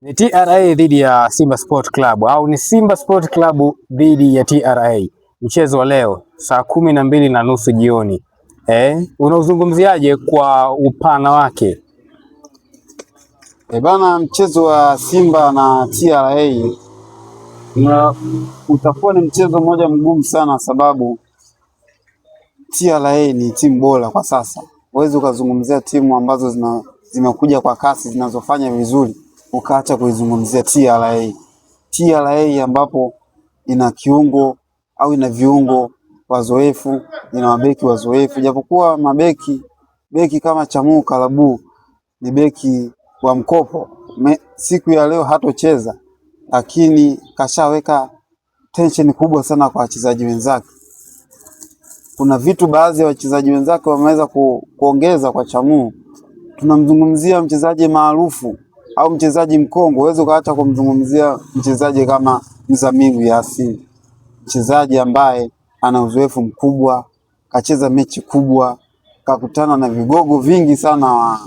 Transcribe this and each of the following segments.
Ni TRA dhidi ya Simba Sport Club au ni Simba Sport Club dhidi ya TRA. Mchezo wa leo saa 12:30 jioni. Unauzungumziaje kwa upana wake? Bana, mchezo wa Simba na TRA utakuwa ni mchezo mmoja mgumu sana, sababu TRA ni timu bora kwa sasa. Huwezi ukazungumzia timu ambazo zimekuja kwa kasi zinazofanya vizuri ukaacha kuizungumzia TRA. TRA ambapo ina kiungo au ina viungo wazoefu, ina mabeki wazoefu, japokuwa beki kama Chamu Kalabu ni beki wa mkopo. Siku ya leo hatocheza, lakini kashaweka tension kubwa sana kwa wachezaji wenzake. Kuna vitu baadhi ya wachezaji wenzake wameweza kuongeza kwa Chamu. Tunamzungumzia mchezaji maarufu au mchezaji mkongwe, huwezi ukaacha kumzungumzia mchezaji kama Mzamiru Yasin, mchezaji ambaye ana uzoefu mkubwa, kacheza mechi kubwa, kakutana na vigogo vingi sana wa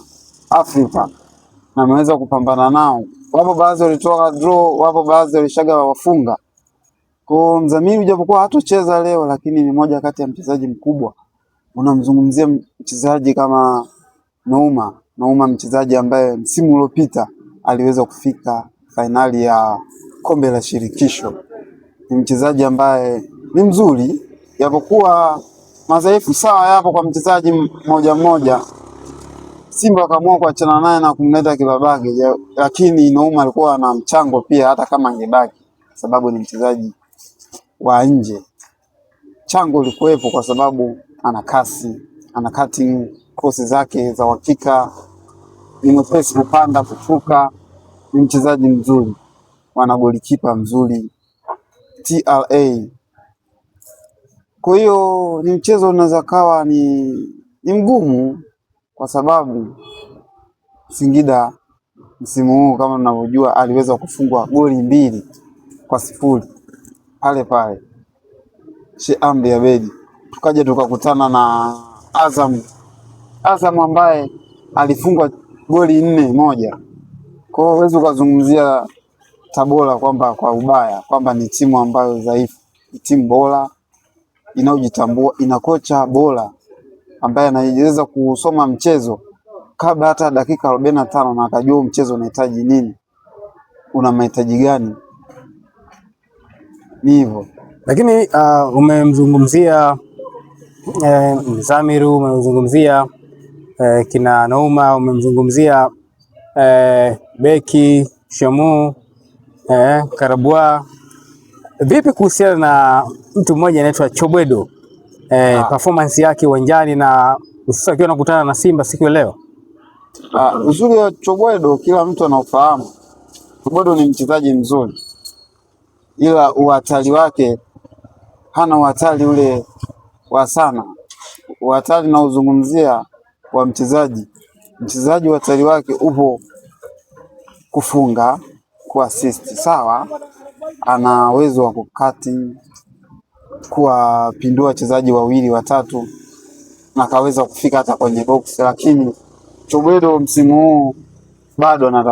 Afrika na ameweza kupambana nao. Wapo baadhi walitoka draw, wapo baadhi walishaga wafunga. Kwa Mzamiru japokuwa hatocheza leo, lakini ni moja kati ya mchezaji mkubwa. Unamzungumzia mchezaji kama Nouma, mchezaji ambaye msimu uliopita aliweza kufika fainali ya kombe la shirikisho. Ni mchezaji ambaye ni mzuri, japokuwa madhaifu sawa yapo kwa mchezaji mmoja. Simba wakaamua kuachana naye na kumleta Kibabage, lakini Nouma alikuwa na mchango pia, hata kama angebaki, sababu ni mchezaji wa nje. Chango ulikuwepo kwa sababu ana kasi, ana cutting, cross zake za uhakika, ni mwepesi kupanda kushuka, ni mchezaji mzuri, wana golikipa mzuri TRA. Kwa hiyo ni mchezo unaweza kawa ni mgumu, kwa sababu Singida msimu huu kama mnavyojua aliweza kufungwa goli 2-0 pale Sheikh Amri Abeid. Tukaja tukakutana na Azam ambaye alifungwa goli 4-1. Kwa hiyo huwezi ukazungumzia Tabora kwamba kwa ubaya, kwamba ni timu ambayo dhaifu. Ni timu bora inayojitambua, ina kocha bora ambaye anaweza kusoma mchezo kabla hata dakika 45 na akajua mchezo unahitaji nini, una mahitaji gani. Ni hivyo. Lakini umemzungumzia Mzamiru, umemzungumzia kina Nouma, umemzungumzia beki Chamu Karabua. Vipi kuhusiana na mtu mmoja anaitwa Chobwedo, performance yake uwanjani na hususan akiwa anakutana na Simba siku ya leo? Uzuri wa Chobwedo kila mtu anaofahamu. Chobwedo ni mchezaji mzuri, ila uhatari wake hana uhatari ule wa sana. Uhatari na uzungumzia wa mchezaji uhatari wake upo kufunga, kuassist, sawa. Ana uwezo wa kukati, kuwapindua wachezaji 2-3 na kaweza kufika hata kwenye box, lakini Chobwedo msimu huu bado ana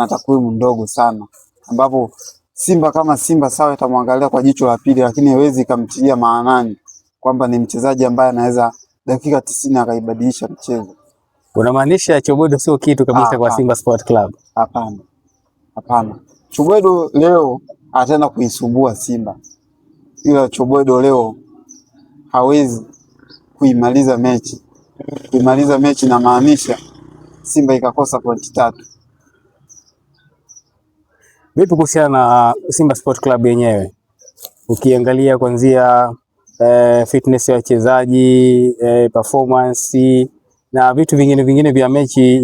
takwimu ndogo sana, ambapo Simba kama Simba sawa itamwangalia kwa jicho la pili, lakini haiwezi kumtilia maanani kwamba ni mchezaji ambaye anaweza dakika 90 akaibadilisha mchezo. Unamaanisha Chobwedo sio kitu kabisa kwa Simba Sport Club? Hapana. Chobwedo leo ataenda kuisumbua Simba, ila Chobwedo leo hawezi kuimaliza mechi na maanisha Simba ikakosa pointi 3. Vipi kuhusiana na Simba Sport Club yenyewe? Ukiangalia kuanzia fitness ya wachezaji, performance na vitu vingine vya mechi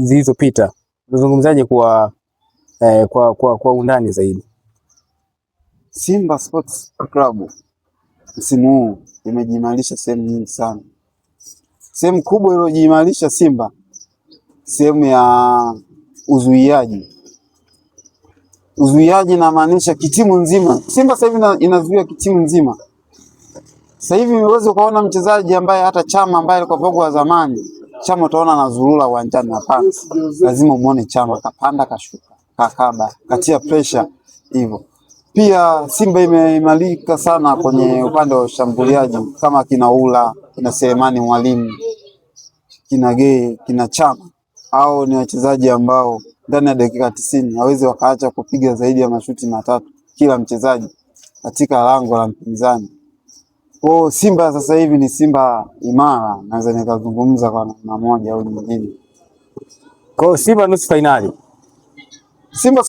zilizopita, unazungumzaje kwa undani zaidi? Simba Sports Club msimu huu imejimarisha sehemu nyingi sana. Sehemu kubwa iliyojimarisha Simba, sehemu ya uzuiaji na maanisha kitimu nzima. Simba sasa hivi inazuia kitimu nzima. Sasa hivi unaweza kuona mchezaji ambaye hata Chama ambaye alikuwa pogo wa zamani, Chama utaona anazurura uwanjani, hapana. Lazima umuone Chama kapanda kashuka, kakaba, katia pressure hivyo. Pia Simba imeimarika sana kwenye upande wa ushambuliaji kama kina Ula, kina Selemani Mwalimu, kina Gay, kina Chama. Hao ni wachezaji ambao ndani ya dakika 90 hawezi wakaacha kupiga zaidi ya mashuti 3 kila mchezaji katika lango la mpinzani. Kwa Simba sasa hivi ni Simba imara, naweza nikazungumza kwa namna moja au nyingine. Kwa Simba nusu finali. Simba